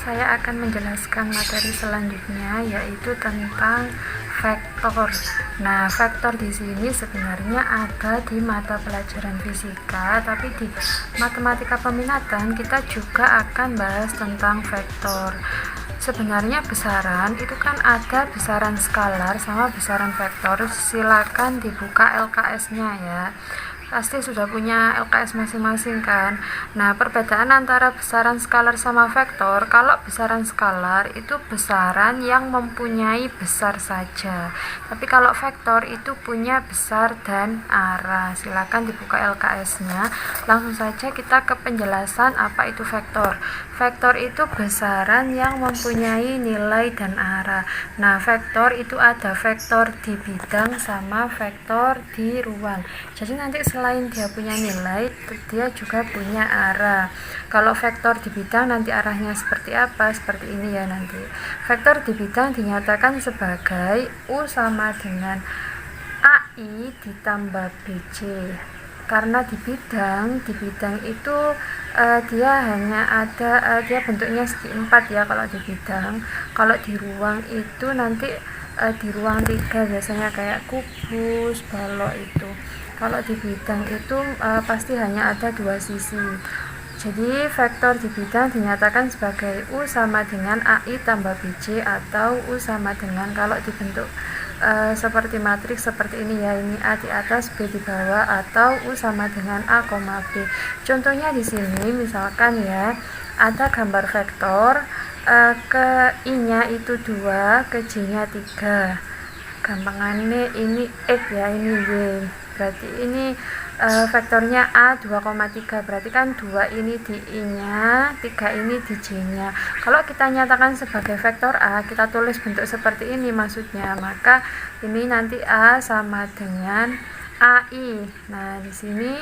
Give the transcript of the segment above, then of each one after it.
saya akan menjelaskan materi selanjutnya, yaitu tentang vektor. Nah, vektor di sini sebenarnya ada di mata pelajaran fisika, tapi di matematika peminatan kita juga akan bahas tentang vektor. Sebenarnya besaran itu kan ada besaran skalar sama besaran vektor. Silakan dibuka LKS-nya ya. Pasti sudah punya LKS masing-masing kan. Nah, perbedaan antara besaran skalar sama vektor, kalau besaran skalar itu besaran yang mempunyai besar saja, tapi kalau vektor itu punya besar dan arah. Silakan dibuka LKS-nya. Langsung saja kita ke penjelasan apa itu vektor. Vektor itu besaran yang mempunyai nilai dan arah. Nah, vektor itu ada vektor di bidang sama vektor di ruang. Jadi nanti selain dia punya nilai, dia juga punya arah. Kalau vektor di bidang nanti arahnya seperti apa? Seperti ini ya nanti. Vektor di bidang dinyatakan sebagai U sama dengan AI ditambah BC. Karena di bidang itu dia hanya ada dia bentuknya segi 4 ya kalau di bidang. Kalau di ruang itu nanti di ruang 3 biasanya kayak kubus, balok itu. Kalau di bidang itu pasti hanya ada 2 sisi. Jadi vektor di bidang dinyatakan sebagai U sama dengan AI tambah BC, atau U sama dengan, kalau dibentuk seperti matriks seperti ini ya, ini A di atas B di bawah, atau U sama dengan A, B. Contohnya di sini misalkan ya, ada gambar vektor ke I-nya itu 2, ke J-nya 3. Gampangannya ini X ya, ini Y. Berarti ini vektornya A 2,3, berarti kan 2 ini di I-nya, 3 ini di J-nya. Kalau kita nyatakan sebagai vektor A, kita tulis bentuk seperti ini maksudnya, maka ini nanti A sama dengan AI. Nah, di sini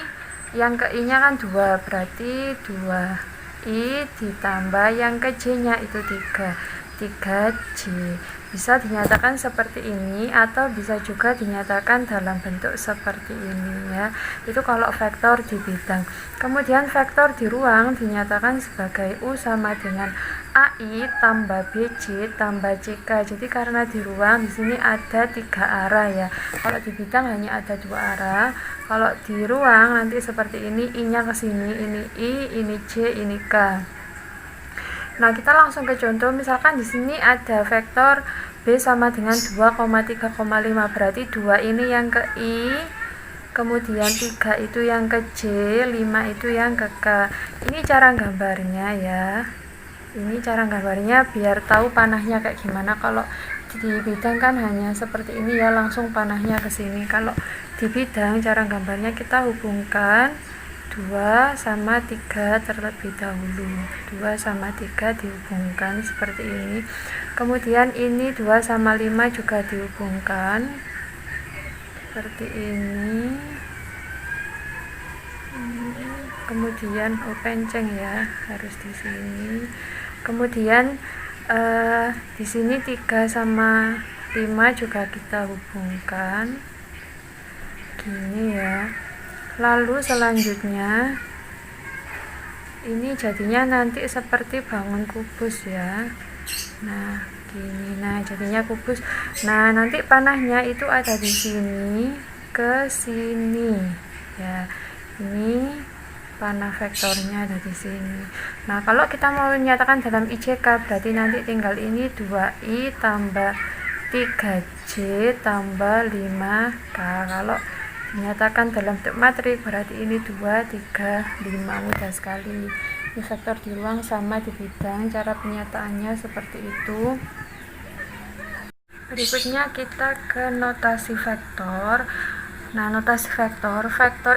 yang ke I-nya kan 2, berarti 2I ditambah yang ke J-nya itu 3J. Bisa dinyatakan seperti ini, atau bisa juga dinyatakan dalam bentuk seperti ini ya. Itu kalau vektor di bidang. Kemudian vektor di ruang dinyatakan sebagai U sama dengan AI tambah BC tambah CK. Jadi karena di ruang di sini ada 3 arah ya. Kalau di bidang hanya ada 2 arah. Kalau di ruang nanti seperti ini, I-nya ke sini, ini I, ini J, ini K. Nah, kita langsung ke contoh. Misalkan di sini ada vektor B sama dengan 2,3,5, berarti 2 ini yang ke I, kemudian 3 itu yang ke J, 5 itu yang ke K. Ini cara gambarnya ya. Ini cara gambarnya biar tahu panahnya kayak gimana. Kalau di bidang kan hanya seperti ini ya, langsung panahnya ke sini. Kalau di bidang cara gambarnya kita hubungkan 2 sama 3 terlebih dahulu. 2 sama 3 dihubungkan seperti ini. Kemudian ini 2 sama 5 juga dihubungkan seperti ini. Kemudian penceng ya, harus di sini. Kemudian di sini 3 sama 5 juga kita hubungkan gini ya. Lalu selanjutnya ini jadinya nanti seperti bangun kubus ya. Nah, gini. Nah, jadinya kubus. Nah, nanti panahnya itu ada di sini ke sini ya. Ini panah vektornya ada di sini. Nah, kalau kita mau menyatakan dalam IJK, berarti nanti tinggal ini 2I tambah 3J tambah 5K. Kalau dinyatakan dalam bentuk matrik, berarti ini 2, 3, 5. Mudah sekali. Ini vektor di ruang sama di bidang. Cara penyataannya seperti itu. Berikutnya kita ke notasi vektor. Nah, notasi vektor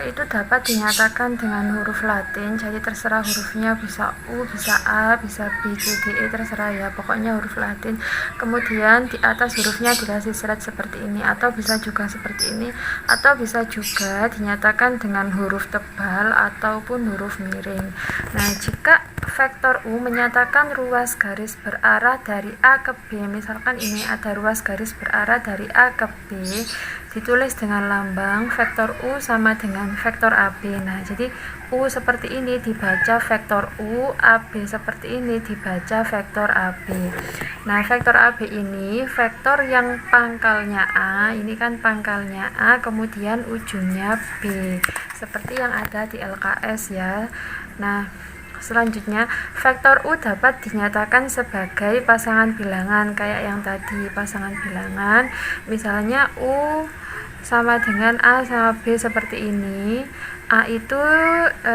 itu dapat dinyatakan dengan huruf Latin. Jadi terserah hurufnya, bisa U, bisa A, bisa B, C, D, E, terserah ya, pokoknya huruf Latin. Kemudian di atas hurufnya dikasih seret seperti ini, atau bisa juga seperti ini, atau bisa juga dinyatakan dengan huruf tebal ataupun huruf miring. Nah, jika vektor U menyatakan ruas garis berarah dari A ke B. Misalkan ini ada ruas garis berarah dari A ke B, ditulis dengan lambang vektor U sama dengan vektor AB. Nah, jadi U seperti ini dibaca vektor U, AB seperti ini dibaca vektor AB. Nah, vektor AB ini vektor yang pangkalnya A, ini kan pangkalnya A, kemudian ujungnya B, seperti yang ada di LKS ya. Nah, selanjutnya, vektor U dapat dinyatakan sebagai pasangan bilangan kayak yang tadi, pasangan bilangan. Misalnya U sama dengan A sama B seperti ini. A itu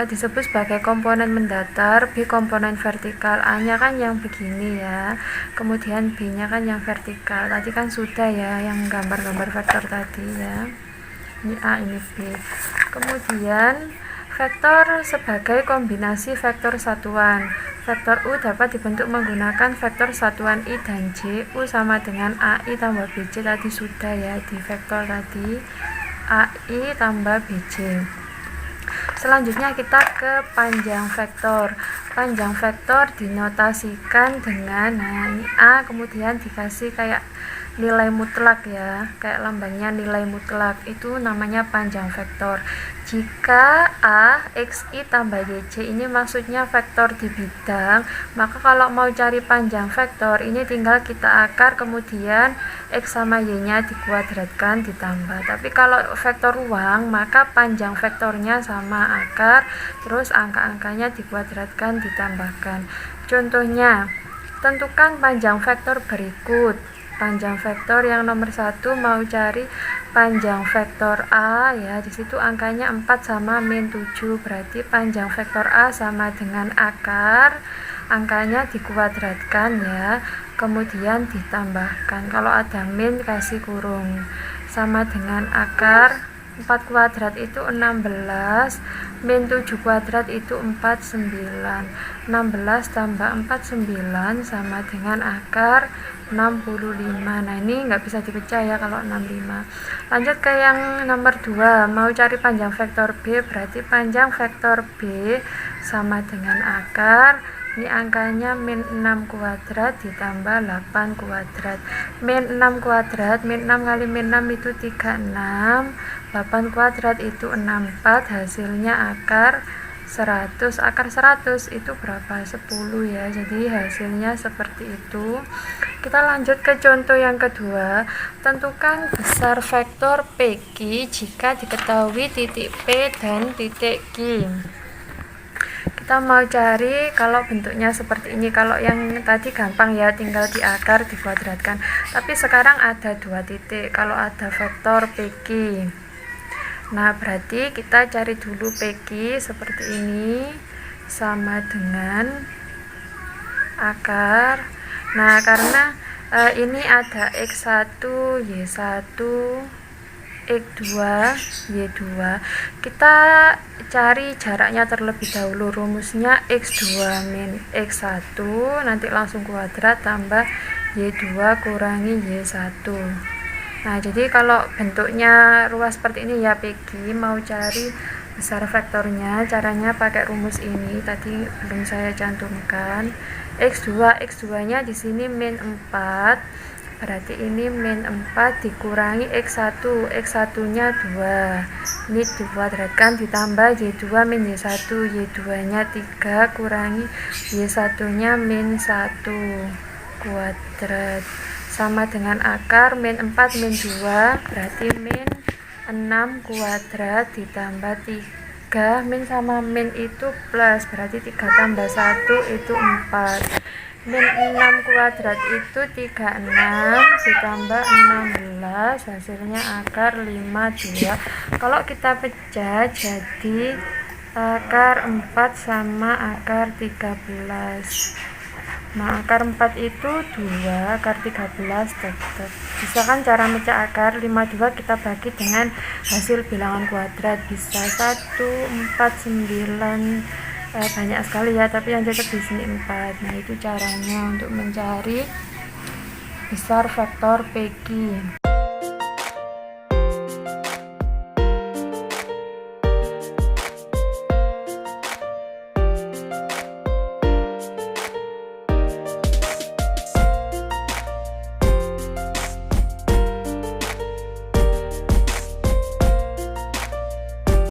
disebut sebagai komponen mendatar, B komponen vertikal. A-nya kan yang begini ya. Kemudian B-nya kan yang vertikal. Tadi kan sudah ya yang gambar-gambar vektor tadi ya. Ini A, ini B. Kemudian vektor sebagai kombinasi vektor satuan. Vektor U dapat dibentuk menggunakan vektor satuan I dan J. U sama dengan AI tambah BJ tadi sudah ya di vektor tadi. AI tambah BJ. Selanjutnya kita ke panjang vektor. Panjang vektor dinotasikan dengan ini A, kemudian dikasih kayak nilai mutlak ya, kayak lambangnya nilai mutlak, itu namanya panjang vektor. Jika A, XI tambah YJ ini maksudnya vektor di bidang, maka kalau mau cari panjang vektor ini tinggal kita akar, kemudian X sama Y nya dikuadratkan ditambah. Tapi kalau vektor ruang maka panjang vektornya sama akar, terus angka-angkanya dikuadratkan ditambahkan. Contohnya, tentukan panjang vektor berikut. Panjang vektor yang nomor 1 mau cari panjang vektor A ya, disitu angkanya 4 sama min 7, berarti panjang vektor A sama dengan akar, angkanya dikuadratkan ya, kemudian ditambahkan. Kalau ada min kasih kurung, sama dengan akar 4 kuadrat itu 16, min 7 kuadrat itu 49. 16 tambah 49 sama dengan akar 65. Nah, ini nggak bisa dipecah ya kalau 65. Lanjut ke yang nomor 2, mau cari panjang vektor B, berarti panjang vektor B sama dengan akar, ini angkanya min 6 kuadrat ditambah 8 kuadrat. Min 6 kuadrat, min 6 kali min 6 itu 36, 8 kuadrat itu 64, hasilnya akar 100. Akar 100 itu berapa? 10 ya. Jadi hasilnya seperti itu. Kita lanjut ke contoh yang kedua. Tentukan besar vektor PQ jika diketahui titik P dan titik Q. Kita mau cari kalau bentuknya seperti ini. Kalau yang tadi gampang ya, tinggal diakar dikuadratkan. Tapi sekarang ada 2 titik. Kalau ada vektor PQ, nah berarti kita cari dulu PQ seperti ini, sama dengan akar. Nah, karena ini ada X1, Y1, X2, Y2, kita cari jaraknya terlebih dahulu. Rumusnya X2 min X1, nanti langsung kuadrat tambah Y2 kurangi Y1. Nah, jadi kalau bentuknya ruas seperti ini ya PQ, mau cari besar vektornya, caranya pakai rumus ini, tadi belum saya cantumkan. X2 nya di sini min 4, berarti ini min 4 dikurangi X1 nya 2, ini dikuadratkan ditambah Y2 min Y1, Y2 nya 3 kurangi Y1 nya min 1 kuadrat, sama dengan akar min 4 min 2, berarti min 6 kuadrat ditambah 3, min sama min itu plus, berarti 3 tambah 1 itu 4. Min 6 kuadrat itu 36 ditambah 16, hasilnya akar 52. Kalau kita pecah jadi akar 4 sama akar 13. Nah, akar 4 itu 2, akar 13 tetap. Bisa kan cara mecah akar 52 kita bagi dengan hasil bilangan kuadrat, bisa 1, 4, 9, banyak sekali ya, tapi yang cocok di sini 4. Nah, itu caranya untuk mencari besar vektor PQ.